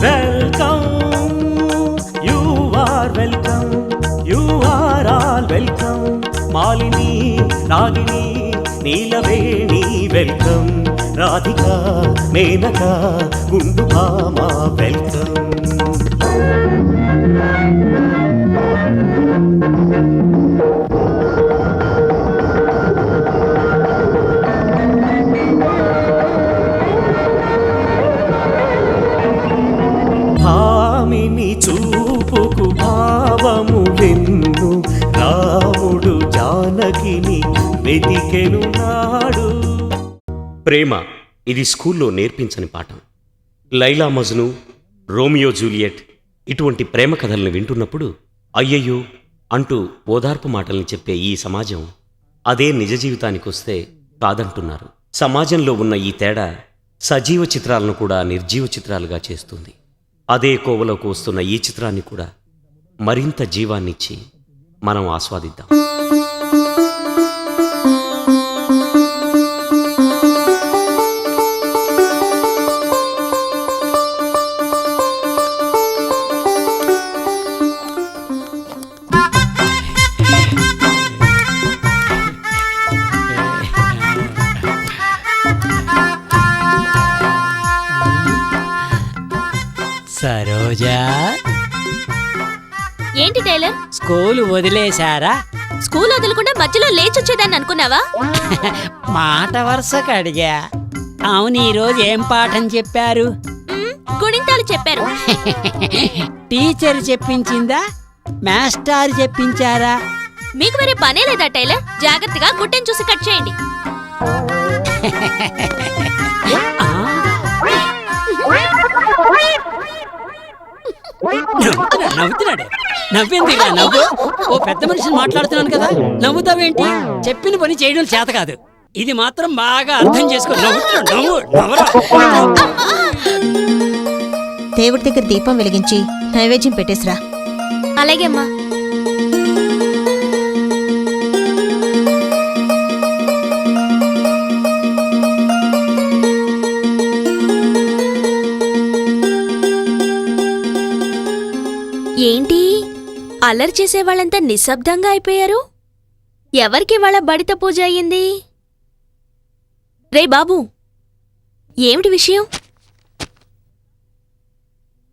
Welcome you are welcome you are all welcome Malini Ragini Neelaveni welcome Radhika Menaka గుండు భామ welcome భామిని చూపుకు భావము వెన్ను రాముడు జానకిని వెతికెను నాడు. ప్రేమ ఇది స్కూల్లో నేర్పించని పాఠం. లైలా మజ్ను, రోమియో జూలియట్ ఇటువంటి ప్రేమ కథలను వింటున్నప్పుడు అయ్యయ్యో అంటూ ఓదార్పు మాటల్ని చెప్పే ఈ సమాజం అదే నిజ జీవితానికి వస్తే కాదంటున్నారు. సమాజంలో ఉన్న ఈ తేడా సజీవ చిత్రాలను కూడా నిర్జీవ చిత్రాలుగా చేస్తుంది. అదే కోవలోకి వస్తున్న ఈ చిత్రాన్ని కూడా మరింత జీవాన్నిచ్చి మనం ఆస్వాదిద్దాం. సరోజా, ఏంటి టైలర్, స్కూలు వదిలేశారా? స్కూల్ వదలకుండా మధ్యలో లేచొచ్చేదాన్ని అనుకున్నావా? మాట వరుసకు అడిగా. అవును, ఈరోజు ఏం పాఠం చెప్పారు? గుణింతాలు చెప్పారు. టీచర్ చెప్పించిందా, మాస్టర్ చెప్పించారా? మీకు వేరే పనే లేదా టైలర్? జాగ్రత్తగా గుట్టెని చూసి కట్ చేయండి. నవ్వుతున్నాడు. నవ్వేందిగా నవ్వు? ఓ పెద్ద మనిషిని మాట్లాడుతున్నాను కదా, నవ్వుతావేంటి? చెప్పిన పని చేయడం చేత కాదు. ఇది మాత్రం బాగా అర్థం చేసుకో. దేవుడి దగ్గర దీపం వెలిగించి నైవేద్యం పెట్టేసిరా. అలాగే అమ్మా. ఏంటి అల్లరి చేసేవాళ్ళంతా నిశ్శబ్దంగా అయిపోయారు? ఎవరికి వాళ్ళ బడిత పూజ అయ్యింది? రే బాబు, ఏమిటి విషయం?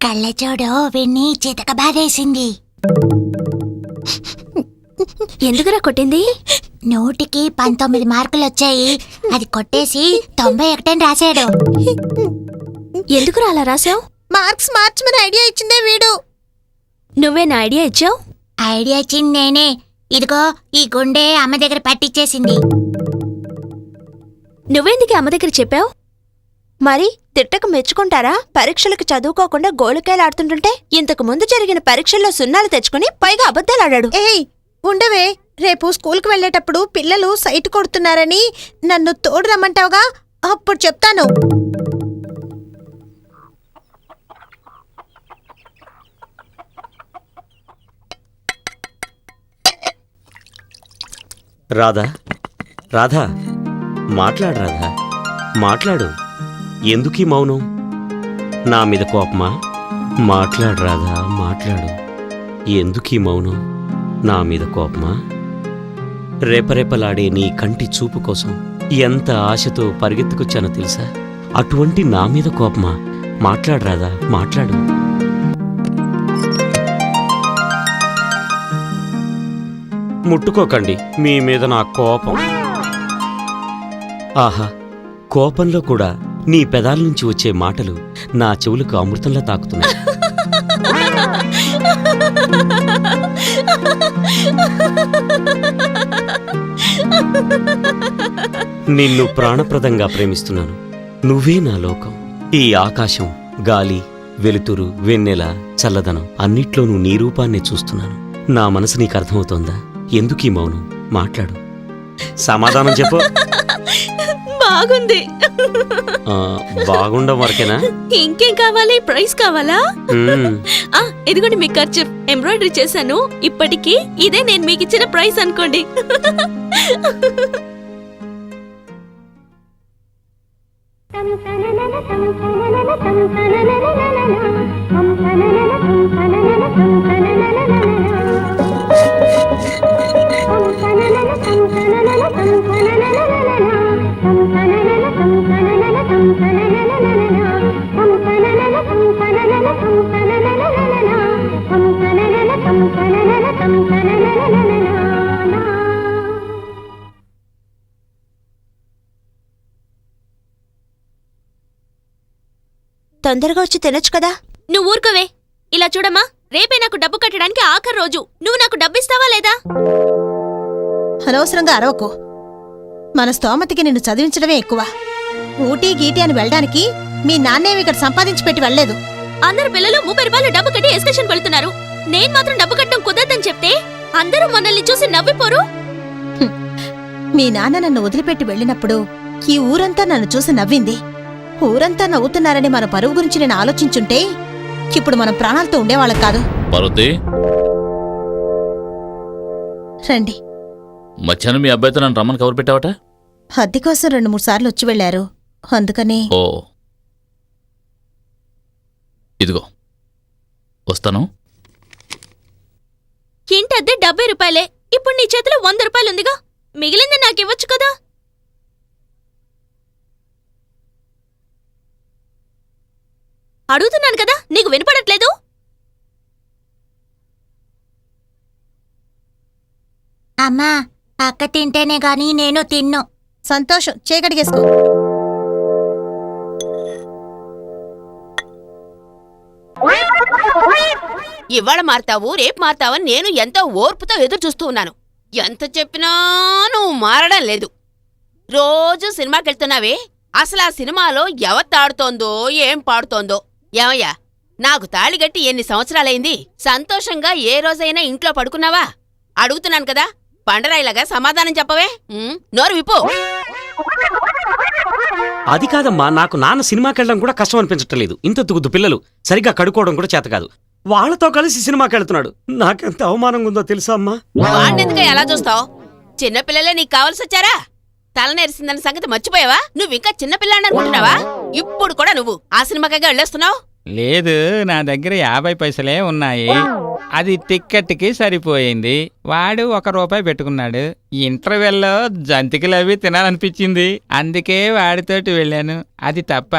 కళ్ళచోడు విన్ని చితకబారేసింది. ఎందుకురా కొట్టింది? 100కి 19 మార్కులు వచ్చాయి. అది కొట్టేసి 91 రాశాడు. ఎందుకురా అలా రాసావు? మార్క్స్ మార్చమని ఐడియా ఇచ్చిందే వీడు. నువ్వేనా ఐడియా ఇచ్చావు? ఐడియా ఇచ్చింది నేనే. ఇదిగో ఈ గుండె అమ్మ దగ్గర పట్టించేసింది. నువ్వెందుకు అమ్మ దగ్గర చెప్పావు? మరి తిట్టక మెచ్చుకుంటారా? పరీక్షలకు చదువుకోకుండా గోళికాయలాడుతుంటుంటే ఇంతకు ముందు జరిగిన పరీక్షల్లో 0 తెచ్చుకుని పైగా అబద్ధాలాడాడు. ఏయ్ ఉండవే, రేపు స్కూల్కి వెళ్లేటప్పుడు పిల్లలు సైట్ కొడుతున్నారని నన్ను తోడు రమ్మంటావుగా, అప్పుడు చెప్తాను. రాధా, రాధా, మాట్లాడు రాధా, మాట్లాడు. ఎందుకీ మౌనం? నా మీద కోపమా? మాట్లాడు రాధా, మాట్లాడు. ఎందుకీ మౌనం? నా మీద కోపమా? రేపరేపలాడే నీ కంటి చూపు కోసం ఎంత ఆశతో పరిగెత్తుకొచ్చానో తెలుసా? అటువంటి నా మీద కోపమా? మాట్లాడు రాధా, మాట్లాడు. ముట్టుకోకండి, మీ మీద నా కోపం. ఆహా, కోపంలో కూడా నీ పెదాల నుంచి వచ్చే మాటలు నా చెవులకు అమృతంలా తాకుతున్నాయి. నిన్ను ప్రాణప్రదంగా ప్రేమిస్తున్నాను. నువ్వే నా లోకం. ఈ ఆకాశం, గాలి, వెలుతురు, వెన్నెల, చల్లదనం అన్నిట్లోనూ నీ రూపాన్నే చూస్తున్నాను. నా మనసు నీకు అర్థమవుతోందా? ఎందుకీ మౌనం? మాట్లాడు, సమాధానం చెప్పు. బాగుంది. బాగుండడం వరకేనా? ఇంకేం కావాలి? ప్రైజ్ కావాలా? ఇదిగోండి మీ ఖర్చు. ఎంబ్రాయిడరీ చేశాను. ఇప్పటికీ ఇదే నేను మీకు ఇచ్చిన ప్రైజ్ అనుకోండి. తొందరగా వచ్చి తినొచ్చు కదా. నువ్వు ఊరుకోవే. ఇలా చూడమ్మా, రేపే నాకు డబ్బు కట్టడానికి ఆఖరి రోజు. నువ్వు నాకు డబ్బు ఇస్తావా లేదా? అనవసరంగా అరవకు. మన స్తోమతికి నిన్ను చదివించడమే ఎక్కువ. ఊటీ గీటీ అని వెళ్ళడానికి మీ నాన్నేమి ఇక్కడ సంపాదించి పెట్టి వెళ్ళలేదు. అందరు పిల్లలు 30 రూపాయలు డబ్బు కట్టి ఎస్కర్షన్ వెళ్తున్నారు. నేను మాత్రం డబ్బు కట్టడం కుదరదని చెప్తే అందరూ మనల్ని చూసి నవ్విపోరు. మీ నాన్న నన్ను వదిలిపెట్టి వెళ్ళినప్పుడు ఈ ఊరంతా నన్ను చూసి నవ్వింది. ఊరంతా నవ్వుతున్నారని మన పరువు గురించి నేను ఆలోచించుంటే ఇప్పుడు మనం ప్రాణాలతో ఉండేవాళ్ళం కాదు. పార్వతి, రండి. మధ్యాహ్నం మీ అబ్బాయితో నన్ను రమ్మని కవర్ పెట్టావట? అద్దె కోసం 2-3 సార్లు వచ్చి వెళ్లారు. అందుకని ఓ, ఇదిగో వస్తాను. ఇంటద్దే 70 రూపాయలే. ఇప్పుడు నీ చేతిలో 100 రూపాయలు ఉందిగా, మిగిలింది నాకివ్వచ్చు కదా. అడుగుతున్నాను కదా, నీకు వినపడట్లేదు? అమ్మా, అక్క తింటేనే గాని నేను తిన్ను. సంతోషం, చేకడిగేసుకో. ఇవాళ మారతావు, రేపు మారతావని నేను ఎంతో ఓర్పుతో ఎదురు చూస్తూ ఉన్నాను. ఎంత చెప్పినా నువ్వు మారడం లేదు. రోజు సినిమాకెళ్తున్నావే, అసలు ఆ సినిమాలో ఎవరు తాడుతోందో ఏం పాడుతోందో. ఏమయ్యా, నాకు తాళిగట్టి ఎన్ని సంవత్సరాలైంది? సంతోషంగా ఏ రోజైనా ఇంట్లో పడుకున్నావా? అడుగుతున్నాను కదా, పండరాయిలాగా సమాధానం చెప్పవే. నోరు విప్పు. అది కాదమ్మా, నాకు నాన్న సినిమాకెళ్ళడం కూడా కష్టం అనిపించటం లేదు. ఇంత తుగుద్దు పిల్లలు సరిగ్గా కడుక్కోవడం కూడా చేత కాదు. వాళ్ళతో కలిసి సినిమాకెళ్తున్నాడు. నాకెంత అవమానంగా ఉందో తెలుసా అమ్మా? వాణ్ణెందుకు ఎలా చూస్తావు? చిన్నపిల్లలే నీకు కావలసొచ్చారా? తల నెరిసిందన్న సంగతి మర్చిపోయావా? నువ్వింకా చిన్నపిల్లాన్ని అనుకుంటున్నావా? ఇప్పుడు కూడా నువ్వు ఆ సినిమాకగా వెళ్ళేస్తున్నావు? లేదు, నా దగ్గర 50 పైసలే ఉన్నాయి. అది టిక్కెట్కి సరిపోయింది. వాడు 1 రూపాయి పెట్టుకున్నాడు. ఇంటర్వెల్లో జంతికలు అవి తినాలనిపించింది, అందుకే వాడితోటి వెళ్ళాను. అది తప్ప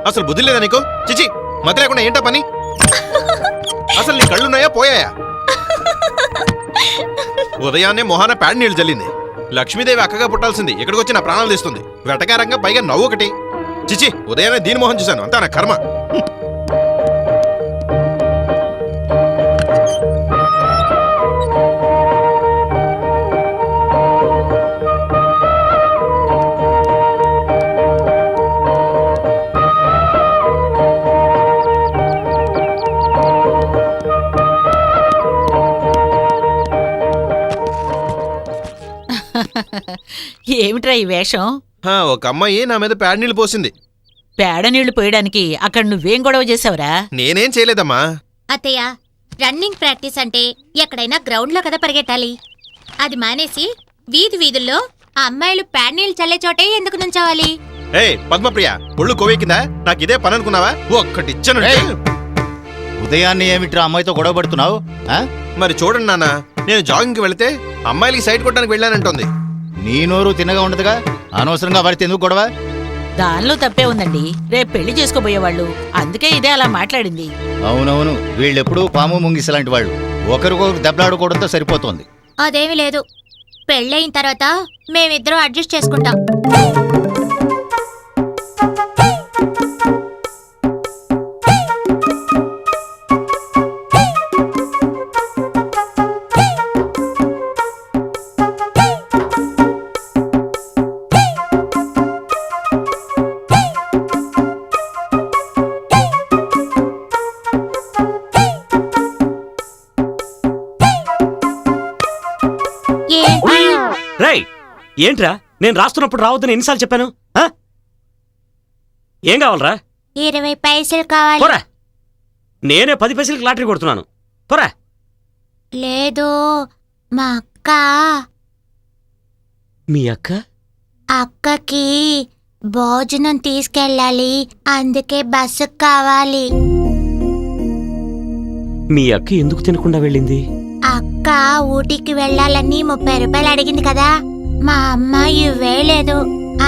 అసలు బుద్ధి లేదా నీకు? చిచి, మతి లేకుండా ఏంటా పని? అసలు నీ కళ్ళున్నాయా పోయాయా? ఉదయాన్నే మొహాన ప్యాడ్ నీళ్లు జల్లింది. లక్ష్మీదేవి అక్కగా పుట్టాల్సింది ఇక్కడికి వచ్చి నా ప్రాణాలు తీస్తుంది. వెటకారంగా పైగా నవ్వు ఒకటి. చిచి, ఉదయాన్నే దీని మొహం చూశాను, అంతా నా కర్మ. ఏమిట్రా ఈ వేషం? ఒక అమ్మాయి నా మీద ప్యాడ్ నీళ్లు పోసింది. పేడ నీళ్లు పోయడానికి అక్కడ నువ్వేం గొడవ చేసావురా? నేనేం చేయలేదమ్మా. అత్తయ్య, రన్నింగ్ ప్రాక్టీస్ అంటే ఎక్కడైనా గ్రౌండ్లో కదా పరిగెట్టాలి. అది మానేసి వీధి వీధుల్లో ఆ అమ్మాయిలు ప్యాడ్ నీళ్ళు చల్లే చోటే ఎందుకు నుంచోవాలి? పద్మప్రియ, ఒళ్ళు కొవ్వెక్కిందా? నాకు ఇదే పని అనుకున్నావా? ఒక్కటిచ్చాను. ఉదయాన్నే ఏమిట్రా అమ్మాయితో గొడవ పడుతున్నావు? మరి చూడండి నాన్న, నేను జాగింగ్కి వెళితే అమ్మాయిలకి సైడ్ కొట్టడానికి వెళ్ళానంటోంది. నీ నోరు తిన్నగా ఉండదుగా, అనవసరంగా వాడితే ఎందుకు గొడవ? దానిలో తప్పే ఉందండి. రేపు పెళ్లి చేసుకోబోయేవాళ్ళు, అందుకే ఇదే అలా మాట్లాడింది. అవునవును, వీళ్ళెప్పుడూ పాము ముంగిస లాంటి వాళ్ళు. ఒకరికొకరు దెబ్బలాడుకోవడంతో సరిపోతోంది. అదేమీ లేదు. పెళ్ళయిన తర్వాత మేమిద్దరం అడ్జస్ట్ చేసుకుంటాం. ఏంటి? రేయ్ ఏంట్రా నేను రాస్తున్నప్పుడు రావద్దని ఎన్నిసార్లు చెప్పాను ఆ? ఏం కావాలరా 20 పైసలు కావాలి. పోరా నేనే 10 పైసలకి లాటరీ కొడుతున్నాను పోరా. లేదు, మా అక్క మీ అక్క అక్కకి భోజనం తీసుకెళ్ళాలి, అందుకే బస్సు కావాలి. మీ అక్క ఎందుకు తినకుండా వెళ్ళింది? అక్క ఊటీకి వెళ్ళాలని 30 రూపాయలు అడిగింది కదా, మా అమ్మ ఇవ్వేలేదు,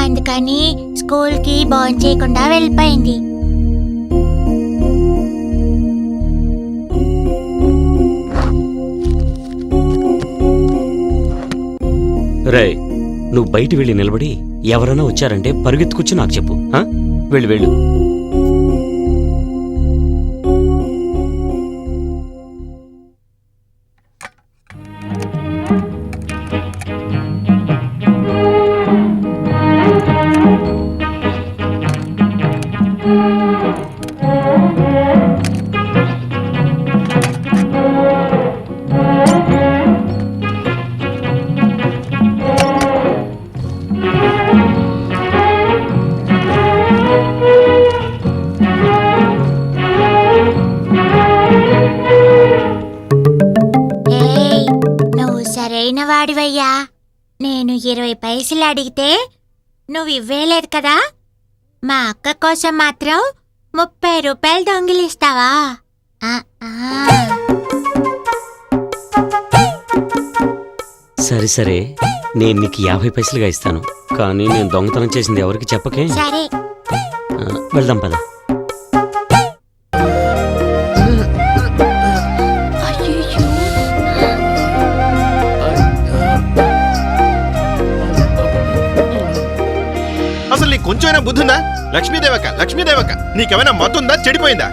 అందుకని స్కూల్కి భోంచేయకుండా వెళ్ళిపోయింది. రేయ్ నువ్వు బయట వెళ్ళి నిలబడి ఎవరైనా వచ్చారంటే పరుగెత్తుకొచ్చి నాకు చెప్పు ఆ? వెళ్ళు వెళ్ళు. ఏయ్, నువ్వు సరైన వాడివయ్యా. నేను 20 పైసలు అడిగితే నువ్వు ఇవ్వేలేదు కదా, మా అక్క కోసం మాత్రం 30 రూపాయలు దొంగిలిస్తావా? ఆ, ఆ. సరే సరే నేను నీకు 50 పైసలుగా ఇస్తాను, కానీ నేను దొంగతనం చేసింది ఎవరికి చెప్పకే. సరే. వెళ్దాం పద. అసలు నీకు కొంచెమైనా బుద్ధుందా? లక్ష్మీదేవక నీకేమైనా మతుందా? చెడిపోయిందా?